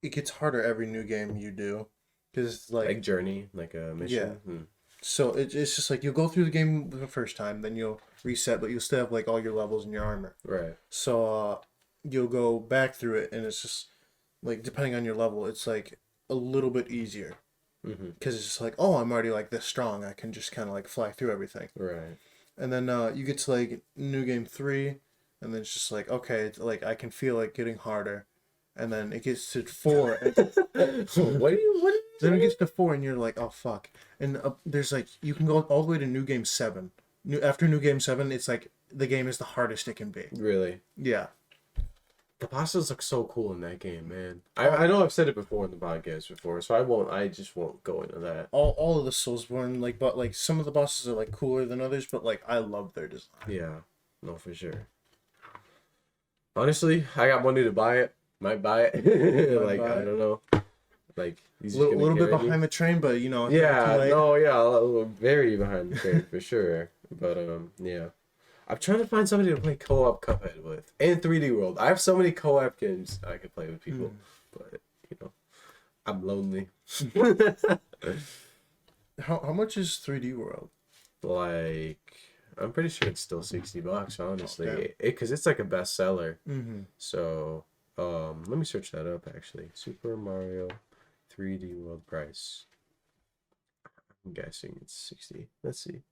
it gets harder every new game you do, because like journey, like a mission. Yeah. So it's just like you'll go through the game the first time, then you'll reset, but you'll still have like all your levels and your armor. Right. So you'll go back through it, and it's just like depending on your level, it's like a little bit easier. Because it's just like, oh, I'm already like this strong, I can just kind of like fly through everything. Right. And then you get to like new game 3, and then it's just like, okay, it's like I can feel it getting harder. And then it gets to 4. And What? Then it gets to 4, and you're like, oh fuck. And there's like you can go all the way to new game 7. After new game 7, it's like the game is the hardest it can be. Really? Yeah. The bosses look so cool in that game, man. I know I've said it before in the podcast before, so I just won't go into that. All of the Soulsborne, like, but like some of the bosses are like cooler than others, but like I love their design. Yeah. No, for sure. Honestly, I got money to buy it. Might buy it. I don't know. Like a little bit behind the train, but you know. Yeah, no, yeah, very behind the train for sure. But yeah, I'm trying to find somebody to play co-op Cuphead with, and 3D World. I have so many co-op games I could play with people, but you know, I'm lonely. How much is 3D World? Like, I'm pretty sure it's still $60, honestly, because it's like a bestseller. So. Let me search that up actually. Super Mario 3D World price. I'm guessing it's 60. Let's see.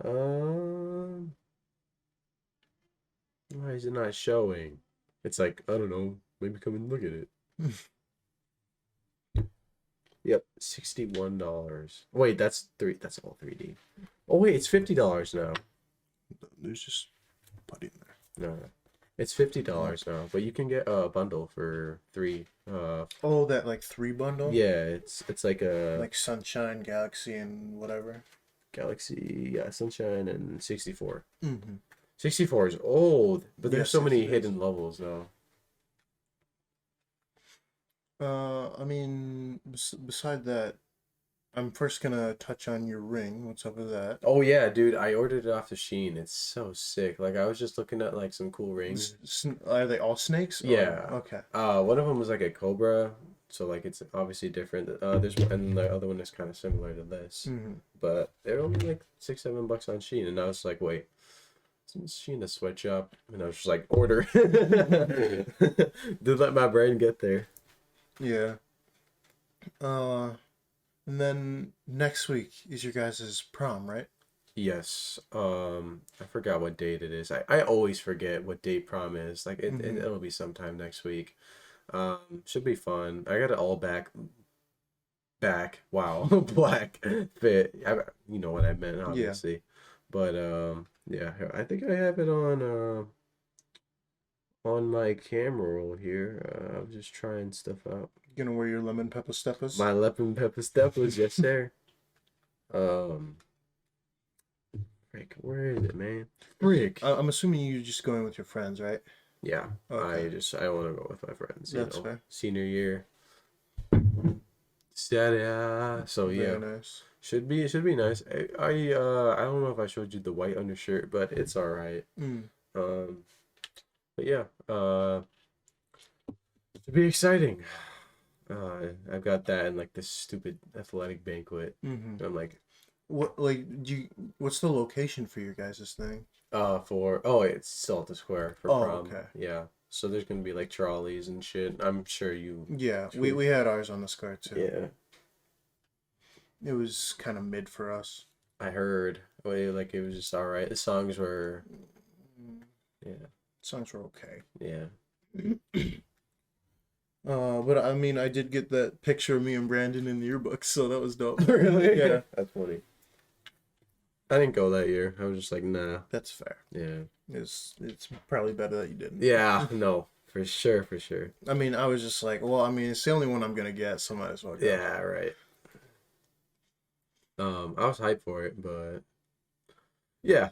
Um, why is it not showing? It's like, I don't know. Maybe come and look at it. Yep, $61. Wait, that's three. That's all 3D. Oh wait, it's $50 now. There's just putty in there. No, it's $50 now. But you can get a bundle for three. Oh, that like 3 bundle? Yeah, it's like a Like Sunshine, Galaxy, and whatever. Galaxy, yeah, Sunshine, and 64. Mm-hmm. 64 is old, but there's Yes, so many it is. hidden levels now. I mean, beside that, I'm first gonna touch on your ring. What's up with that? Oh yeah, dude, I ordered it off the Shein. It's so sick. Like I was just looking at like some cool rings. Are they all snakes? Or- Yeah. Okay. One of them was like a cobra, so like it's obviously different. There's one, and the other one is kind of similar to this, Mm-hmm. but they're only like $6-7 on Shein, and I was like, wait, isn't Shein a sweatshop? And I was just like, order. Did let my brain get there. Yeah. And then next week is your guys' prom, right? Yes. I forgot what date it is. I always forget what date prom is. Like it'll be sometime next week. Should be fun. I got it all back. Wow, black fit. You know what I meant, obviously. But yeah, I think I have it on my camera roll here. I was just trying stuff out. You gonna wear your lemon pepper steppers? My lemon pepper steppers, yes sir. Frick, where is it, man? Frick. I'm assuming you're just going with your friends, right? Yeah, Okay. I want to go with my friends. That's fair. Senior year. So yeah, Very nice. should be nice. I don't know if I showed you the white undershirt, but it's all right. Mm. But yeah, should be exciting. I've got that and like this stupid athletic banquet. Mm-hmm. I'm like, What's the location for your guys' thing? it's Salta Square for Oh, prom. okay. Yeah. So there's gonna be like trolleys and shit. I'm sure you. Yeah, we had ours on the square too. Yeah. It was kind of mid for us. I heard. Like it was just all right. The songs were. Yeah. Songs were okay. Yeah. But I mean, I did get that picture of me and Brandon in the yearbook, so that was dope. Really? Yeah. That's funny. I didn't go that year. I was just like, nah. That's fair. Yeah. It's probably better that you didn't. Yeah. No. For sure. For sure. I mean, I was just like, well, I mean, it's the only one I'm gonna get, so might as well go. Yeah. Right. I was hyped for it, but yeah.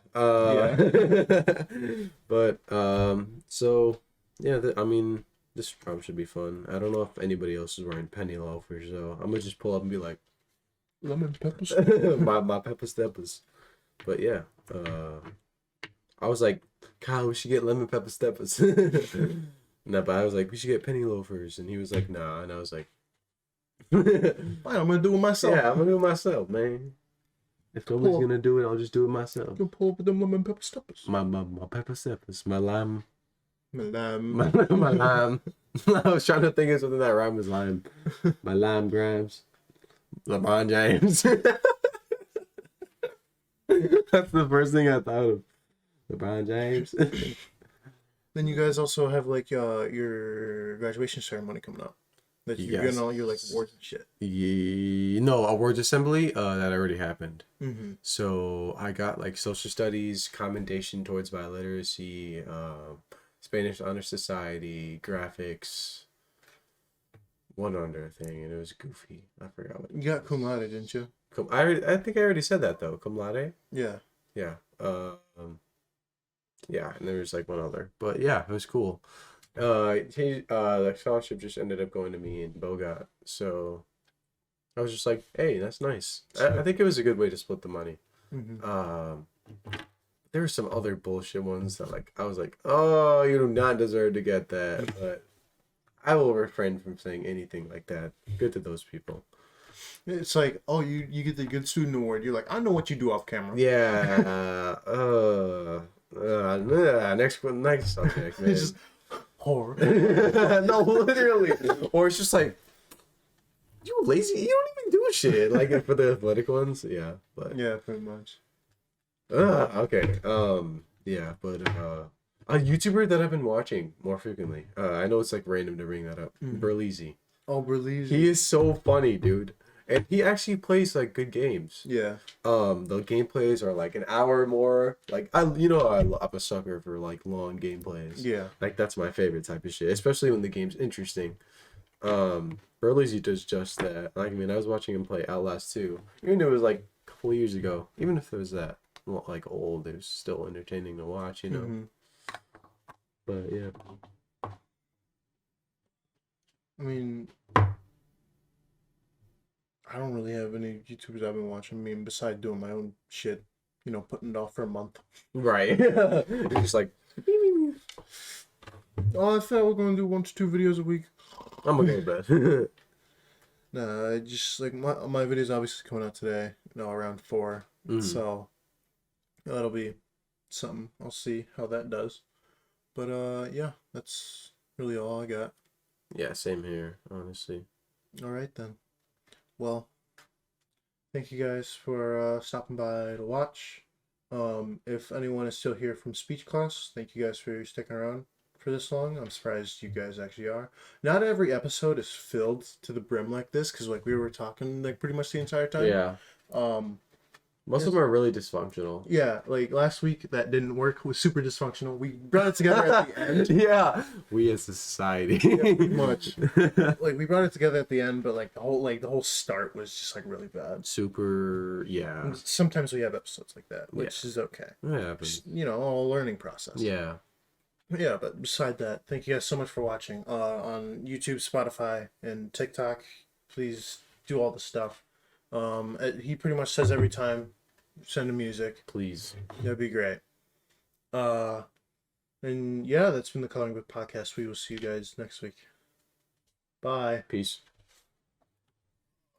But so yeah. I mean, this prom should be fun. I don't know if anybody else is wearing penny loafers, so I'm gonna just pull up and be like, Lemon pepper. my pepper steppers. But yeah, I was like, Kyle, we should get lemon pepper steppers. No, but I was like, we should get penny loafers, and he was like, nah, and I was like, Fine, I'm gonna do it myself. yeah, I'm gonna do it myself, man. If nobody's gonna do it, I'll just do it myself. You can pull up with them lemon pepper steppers. My pepper steppers, my lime, Lemon. my lime. I was trying to think of something that rhymed with lime. My lime grams. LeBron James. That's the first thing I thought of. LeBron James. Then you guys also have like your graduation ceremony coming up. That you're getting all your like awards and shit. No, awards assembly. That already happened. Mm-hmm. So I got like social studies, commendation towards biliteracy, Spanish Honor Society, graphics, one other thing, and it was goofy. I forgot what. You got cum laude, didn't you? I think I already said that though. Cum laude. Yeah. Yeah. Yeah, and there was like one other, but yeah, it was cool. The scholarship just ended up going to me and Bogot, so I was just like, hey, that's nice. I think it was a good way to split the money. Mm-hmm. There were some other bullshit ones that like I was like, oh, you do not deserve to get that, but I will refrain from saying anything like that. Good to those people. It's like, oh, you get the good student award. You're like, I know what you do off camera. Yeah. Next subject, man. It's just horror. No, literally. Or it's just like, you lazy. You don't even do shit. Like for the athletic ones, yeah. But Yeah, pretty much. Okay. Yeah, but a YouTuber that I've been watching more frequently. I know it's like random to bring that up. Burleezy. Oh, Berlizzi. He is so funny, dude. And he actually plays like good games. Yeah. The gameplays are like an hour or more. Like I'm a sucker for like long gameplays. Yeah. Like that's my favorite type of shit, especially when the game's interesting. Burlezy does just that. Like I mean, I was watching him play Outlast 2. Even though it was like a couple years ago. Even if it was that like old, it was still entertaining to watch, you know. Mm-hmm. But yeah. I mean, I don't really have any YouTubers I've been watching. I mean, besides doing my own shit, putting it off for a month. Right. You're just like Oh, I thought we're going to do 1 to 2 videos a week. I'm gonna go to bed. Nah, I just like my videos obviously coming out today, around 4. So that'll be something. I'll see how that does. But yeah, that's really all I got. Yeah, same here, honestly. All right then. Well, thank you guys for stopping by to watch. If anyone is still here from speech class, thank you guys for sticking around for this long. I'm surprised you guys actually are. Not every episode is filled to the brim like this, because like we were talking like pretty much the entire time. Yeah. Most of them are really dysfunctional. Yeah, like last week that didn't work. It was super dysfunctional. We brought it together at the end. Yeah. We as a society. Yeah, pretty much. Like we brought it together at the end, but like the whole start was just like really bad. Super, yeah. And sometimes we have episodes like that, which is okay. Yeah, Just, all a learning process. yeah. Yeah, but beside that, thank you guys so much for watching. On YouTube, Spotify, and TikTok, please do all the stuff. He pretty much says every time, send him music. Please. That'd be great. And yeah, that's been the Coloring Book Podcast. We will see you guys next week. Bye. Peace.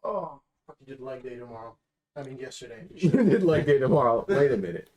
Oh, fucking did leg day tomorrow. I mean, yesterday. You did like it tomorrow. Wait a minute.